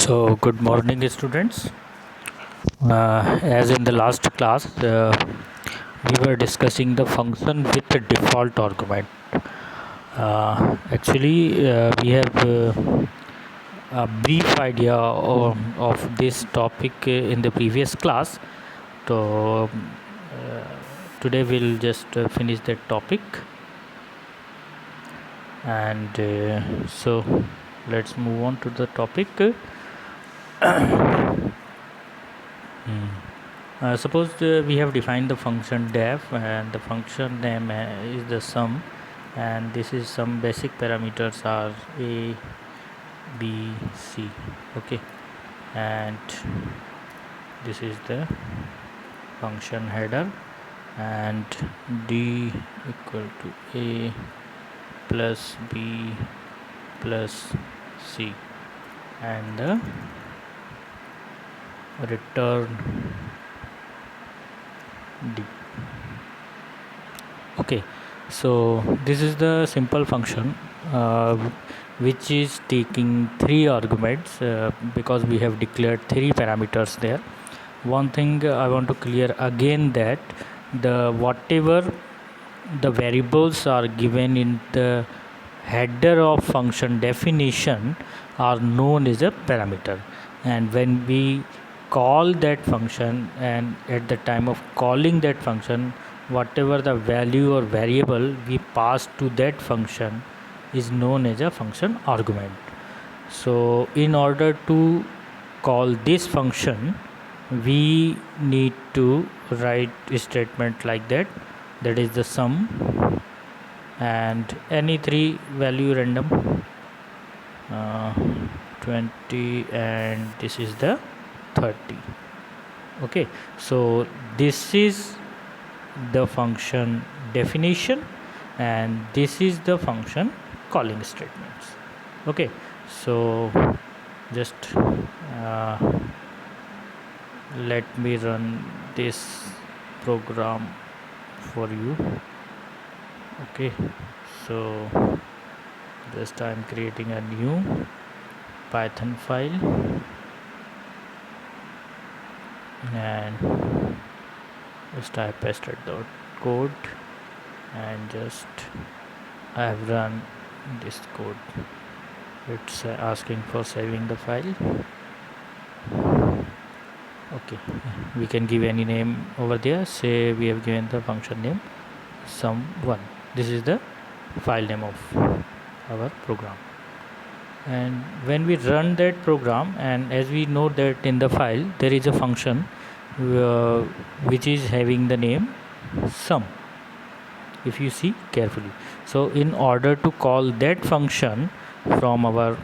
So, good morning, students. As in the last class, we were discussing the function with the default argument. We have a brief idea of this topic in the previous class. So, today we'll just finish that topic. And let's move on to the topic. Suppose we have defined the function def and the function name is the sum, and this is some basic parameters are a, b, c. Okay, and this is the function header, and d equal to a plus b plus c, and the return d. Okay, so this is the simple function which is taking three arguments because we have declared three parameters there. One thing I want to clear again, that whatever the variables are given in the header of function definition are known as a parameter, and when we call that function, and at the time of calling that function, whatever the value or variable we pass to that function is known as a function argument. So in order to call this function, we need to write a statement like that, that is the sum and any three value random 20, and this is the 30. Okay, so this is the function definition and this is the function calling statements. Okay, so just let me run this program for you. Okay, so just I'm creating a new Python file, and just I pasted the code and just I have run this code. It's asking for saving the file. Okay, we can give any name over there. Say we have given the function name sum1. This is the file name of our program, and when we run that program, and as we know that in the file there is a function which is having the name sum, if you see carefully. So in order to call that function from our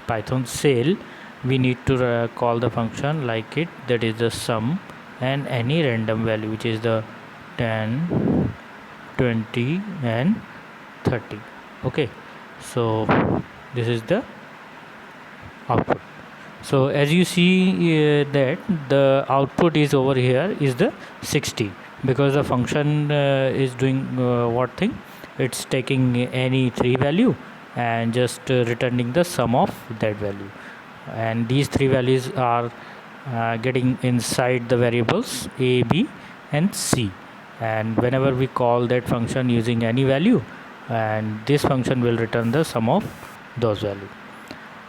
Python shell, we need to call the function like it, that is the sum and any random value, which is the 10, 20 and 30. Okay, so this is the output. So as you see that the output is over here is the 60, because the function is doing what thing, it's taking any three value and just returning the sum of that value, and these three values are getting inside the variables a, b and c, and whenever we call that function using any value, and this function will return the sum of those values.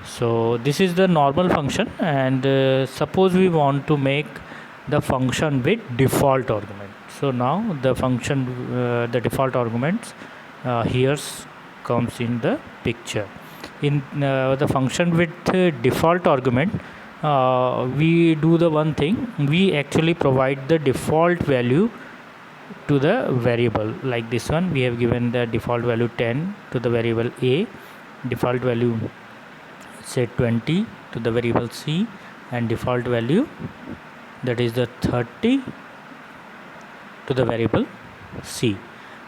So this is the normal function, and suppose we want to make the function with default argument. So now the function the default arguments here comes in the picture. In the function with default argument, we do the one thing, we actually provide the default value to the variable. Like this one, we have given the default value 10 to the variable a, default value say 20 to the variable c, and default value, that is the 30 to the variable c.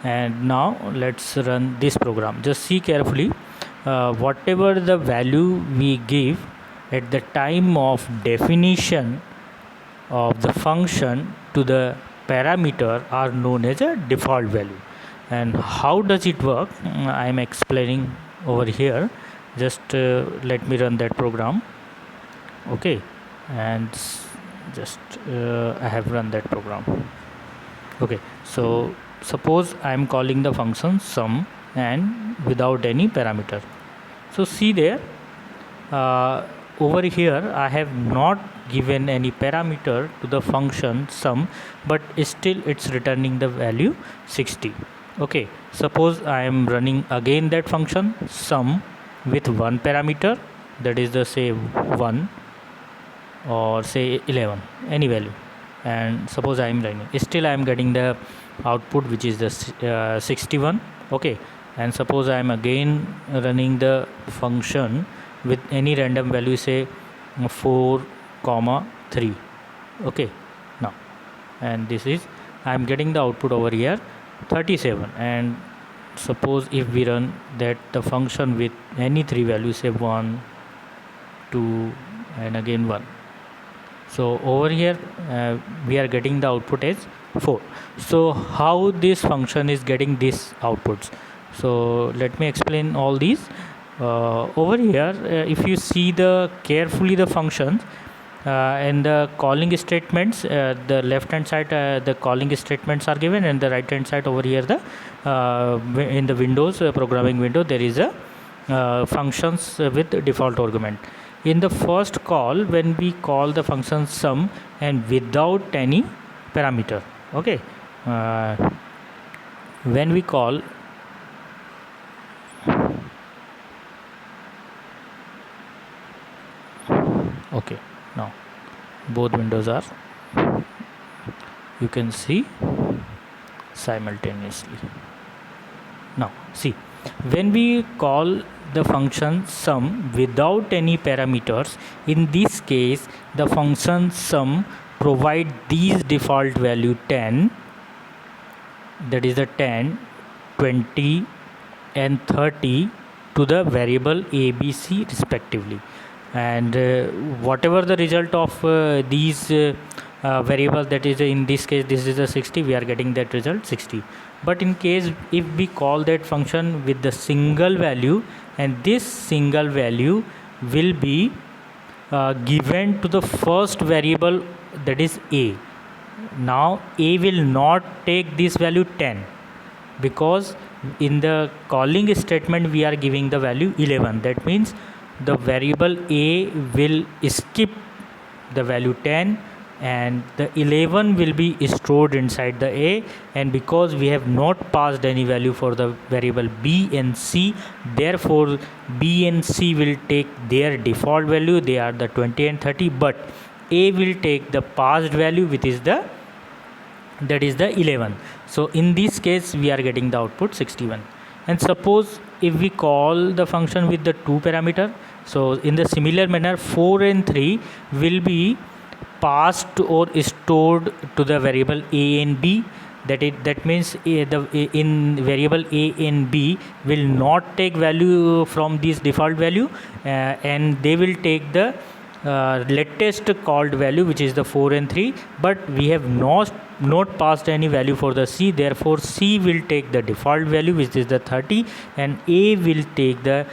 And now let's run this program. Just see carefully, whatever the value we give at the time of definition of the function to the parameter are known as a default value. And how does it work, I am explaining over here. Just let me run that program. Okay, and just I have run that program. Okay, so suppose I am calling the function sum and without any parameter. So see there, uh, over here I have not given any parameter to the function sum, but still it's returning the value 60. Okay, suppose I am running again that function sum with one parameter, that is the say 1 or say 11, any value, and suppose I am running, still I am getting the output which is the 61. Okay, and suppose I am again running the function with any random value, say 4 comma 3. Okay, now, and this is I am getting the output over here 37. And suppose if we run that the function with any three values, say 1, 2, and again 1, so over here we are getting the output as 4. So how this function is getting these outputs? So let me explain all these. Over here if you see the carefully the functions and the calling statements, the left hand side the calling statements are given, and the right hand side over here the in the Windows programming window there is a functions with default argument. In the first call, when we call the function sum and without any parameter, okay, when we call okay, now both windows are, you can see simultaneously. Now see, when we call the function sum without any parameters, in this case the function sum provide these default value 10, that is the 10, 20 and 30 to the variable ABC respectively, and whatever the result of these variable, that is in this case this is a 60, we are getting that result 60. But in case if we call that function with the single value, and this single value will be given to the first variable, that is a. Now a will not take this value 10, because in the calling statement we are giving the value 11. That means the variable a will skip the value 10, and the 11 will be stored inside the a. And because we have not passed any value for the variable b and c, therefore b and c will take their default value, they are the 20 and 30, but a will take the passed value, which is the, that is the 11. So in this case we are getting the output 61. And suppose if we call the function with the two parameter, so in the similar manner 4 and 3 will be passed or stored to the variable a and b. That means in variable a and b will not take value from this default value, and they will take the latest called value, which is the 4 and 3, but we have not passed any value for the c, therefore c will take the default value, which is the 30, and a will take the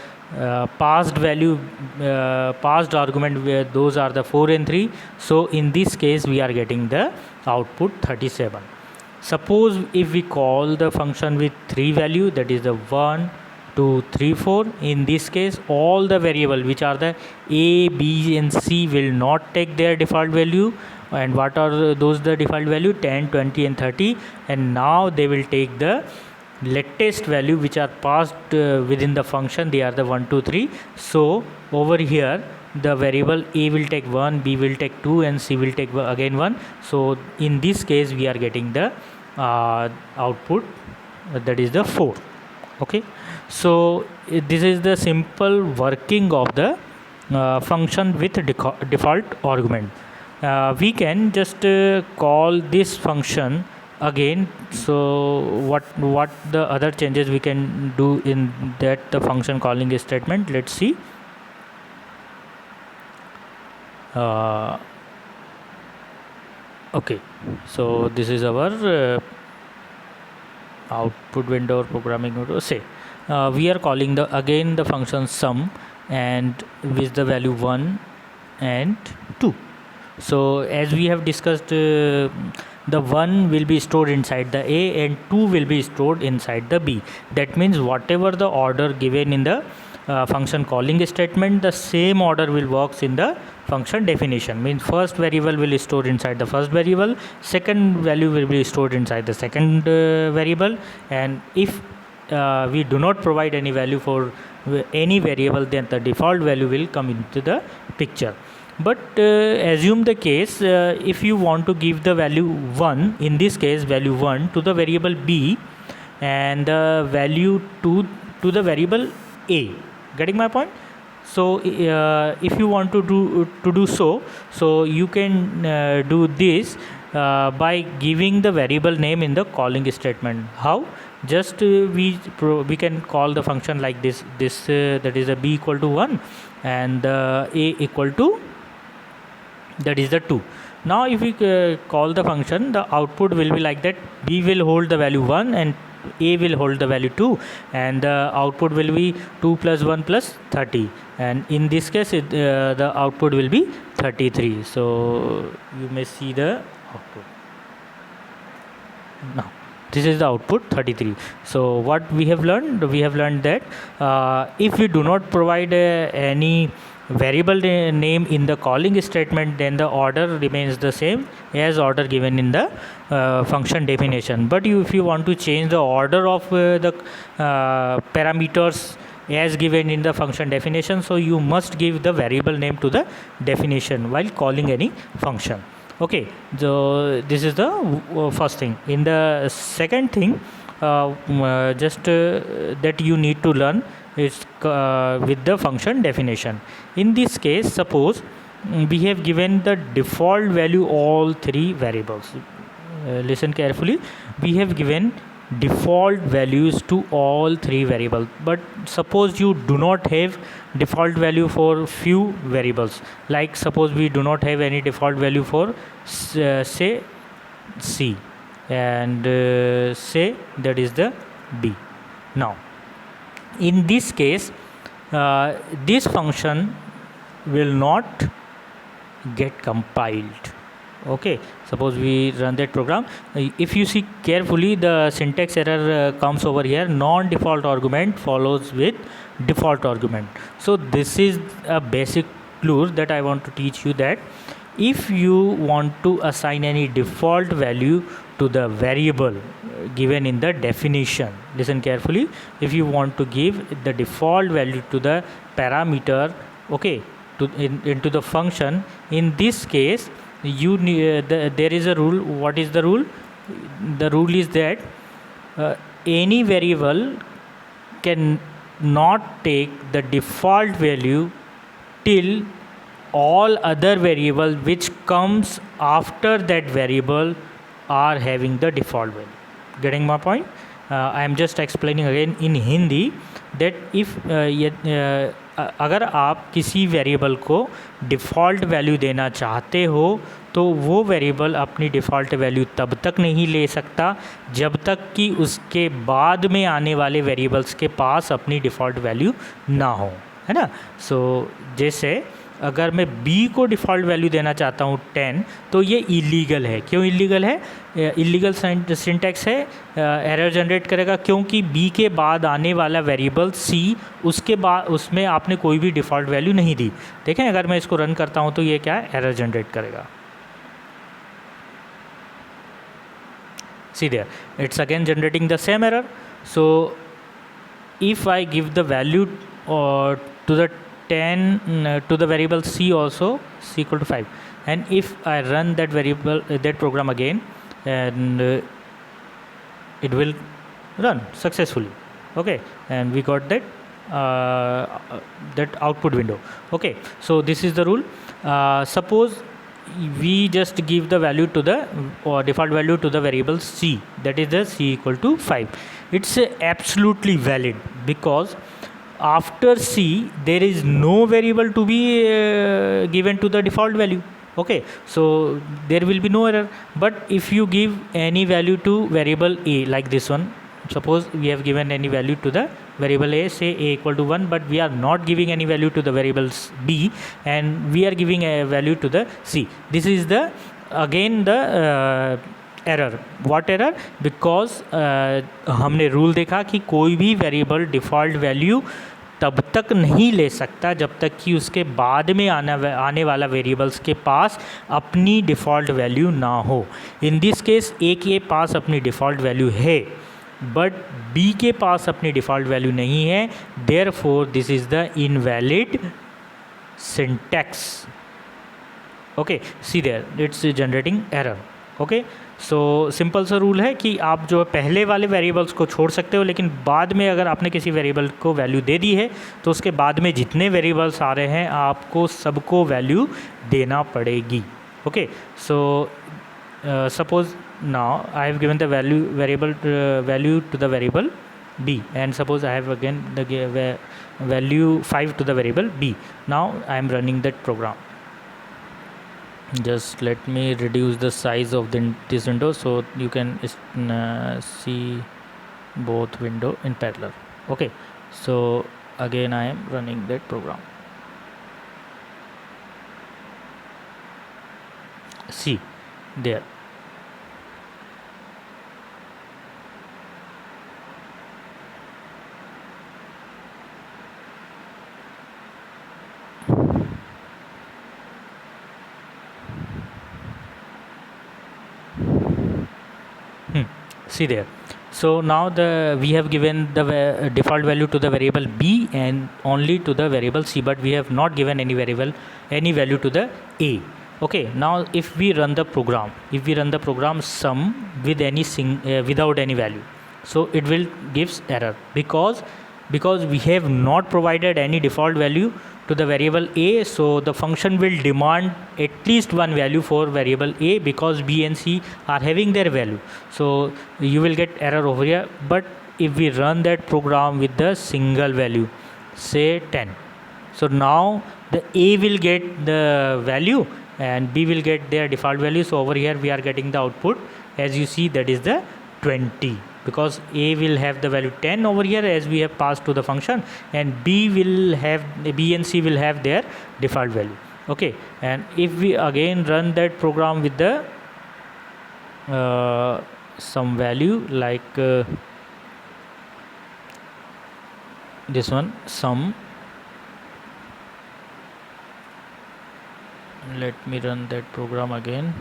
passed value, passed argument, where those are the 4 and 3. So in this case we are getting the output 37. Suppose if we call the function with three value, that is the 1, 2, 3, 4, in this case all the variable which are the a, b and c will not take their default value. And what are those the default value? 10, 20 and 30. And now they will take the latest value which are passed within the function, they are the 1, 2, 3. So over here the variable a will take 1, b will take 2 and c will take again 1. So in this case we are getting the output, that is the 4. Okay, so this is the simple working of the function with default argument. We can just call this function again. So what the other changes we can do in that the function calling statement, let's see. Okay, so this is our output window or programming window. Say we are calling the again the function sum, and with the value 1, and 2. So as we have discussed, the 1 will be stored inside the A and 2 will be stored inside the B. That means whatever the order given in the function calling statement, the same order will works in the function definition. Means first variable will be stored inside the first variable, second value will be stored inside the second variable, and if we do not provide any value for any variable, then the default value will come into the picture. But assume the case, if you want to give the value 1, in this case value 1 to the variable B and the value 2 to the variable A. Getting my point? So if you want to do so you can do this by giving the variable name in the calling statement. How? Just we can call the function like this that is a B equal to 1 and A equal to, that is the 2. Now if we call the function, the output will be like that: B will hold the value 1 and A will hold the value 2, and the output will be 2 plus 1 plus 30, and in this case the output will be 33. So you may see the output now. This is the output 33. So what we have learned that if we do not provide any variable name in the calling statement, then the order remains the same as order given in the function definition. But if you want to change the order of the parameters as given in the function definition, so you must give the variable name to the definition while calling any function. Okay, so this is the first thing. In the second thing, that you need to learn is with the function definition. In this case, suppose we have given the default value all three variables. Listen carefully. We have given default values to all three variables, but suppose you do not have default value for few variables, like suppose we do not have any default value for say C and say that is the B. Now in this case this function will not get compiled. Okay, suppose we run that program. If you see carefully, the syntax error comes over here: non-default argument follows with default argument. So this is a basic clue that I want to teach you, that if you want to assign any default value to the variable given in the definition, listen carefully, if you want to give the default value to the parameter, okay, into the function, in this case you there is a rule. What is the rule? The rule is that any variable can not take the default value till all other variable which comes after that variable are having the default value. Getting my point? I am just explaining again in Hindi that if अगर आप किसी variable को default value देना चाहते हो तो वो variable अपनी डिफ़ॉल्ट वैल्यू तब तक नहीं ले सकता जब तक कि उसके बाद में आने वाले वेरिएबल्स के पास अपनी डिफ़ॉल्ट वैल्यू ना हो, है ना. सो जैसे अगर मैं b को डिफ़ॉल्ट वैल्यू देना चाहता हूँ 10, तो ये इलीगल है. क्यों इलीगल है? इलीगल सिंटैक्स है, एरर जनरेट करेगा क्योंकि b के बाद आने वाला वेरिएबल c, उसके बाद उसमें आपने कोई भी डिफ़ॉल्ट वैल्यू नहीं दी. देखें, अगर मैं इसको रन करता हूँ तो ये क्या है, एरर जनरेट करेगा. See there, it's again generating the same error. So if I give the value to the 10 to the variable c also, c equal to 5, and if I run that variable that program again, and it will run successfully. Okay, and we got that that output window. Okay, so this is the rule. Suppose we just give the value to the default value to the variable c, that is the c equal to 5. It's absolutely valid because after c there is no variable to be given to the default value. Okay, so there will be no error. But if you give any value to variable a, like this one, suppose we have given any value to the variable a, say a equal to 1, but we are not giving any value to the variables b, and we are giving a value to the c. This is the again the error. What error? Because हमने rule देखा कि कोई भी variable default value तब तक नहीं ले सकता जब तक कि उसके बाद में आने वाला वेरिएबल्स के पास अपनी डिफ़ॉल्ट वैल्यू ना हो. इन दिस केस ए के पास अपनी डिफ़ॉल्ट वैल्यू है, बट बी के पास अपनी डिफ़ॉल्ट वैल्यू नहीं है. Therefore this is the invalid syntax. Okay, see there it's generating error. Okay, so simple सा रूल है कि आप जो पहले वाले वेरिएबल्स को छोड़ सकते हो, लेकिन बाद में अगर आपने किसी वेरिएबल को वैल्यू दे दी है तो उसके बाद में जितने वेरिएबल्स आ रहे हैं आपको सबको वैल्यू देना पड़ेगी. Okay, so suppose now I have given the value to the variable b, and suppose I have again the value 5 to the variable b. Now I am running that program. Just let me reduce the size of this window so you can see both window in parallel. Okay, so again I am running that program. See there, see there. So now we have given the default value to the variable b and only to the variable c, but we have not given any value to the a. Okay, now if we run the program sum with any without any value, so it will gives error because we have not provided any default value to the variable a. So the function will demand at least one value for variable a because b and c are having their value. So you will get error over here. But if we run that program with the single value, say 10, so now the a will get the value and b will get their default value. So over here we are getting the output, as you see, that is the 20, because a will have the value 10 over here as we have passed to the function, and b and c will have their default value. Okay, and if we again run that program with the some value like this one, sum. Let me run that program again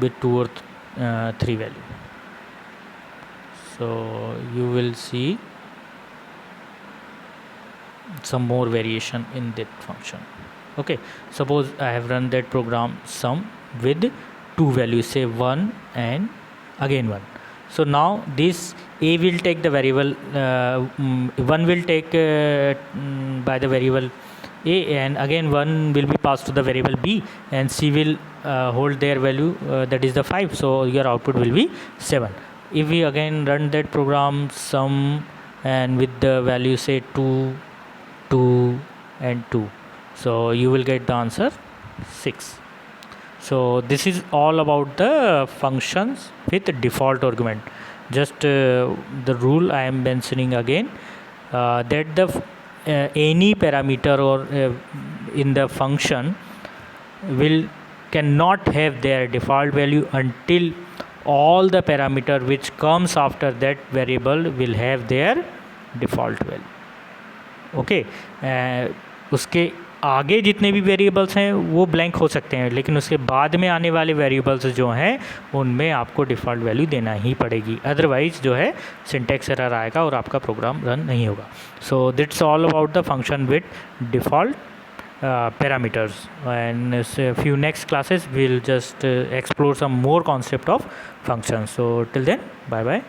with 2 or 3 value. So you will see some more variation in that function. Okay, suppose I have run that program sum with 2 values, say 1 and again 1. So now this a will take the variable 1 will take by the variable a, and again 1 will be passed to the variable b, and c will hold their value, that is the 5. So your output will be 7. If we again run that program sum and with the value say 2, 2 and 2, so you will get the answer 6. So this is all about the functions with default argument. Just the rule I am mentioning again, that the any parameter or in the function cannot have their default value until all the parameter which comes after that variable will have their default value. Okay, उसके आगे जितने भी variables हैं वो blank हो सकते हैं, लेकिन उसके बाद में आने वाले वेरिएबल्स जो हैं उनमें आपको डिफ़ॉल्ट वैल्यू देना ही पड़ेगी, अदरवाइज़ जो है सिंटैक्स एरर आएगा और आपका प्रोग्राम रन नहीं होगा. So that's all about the function with default parameters, and a few next classes we'll just explore some more concept of functions. So till then, bye bye.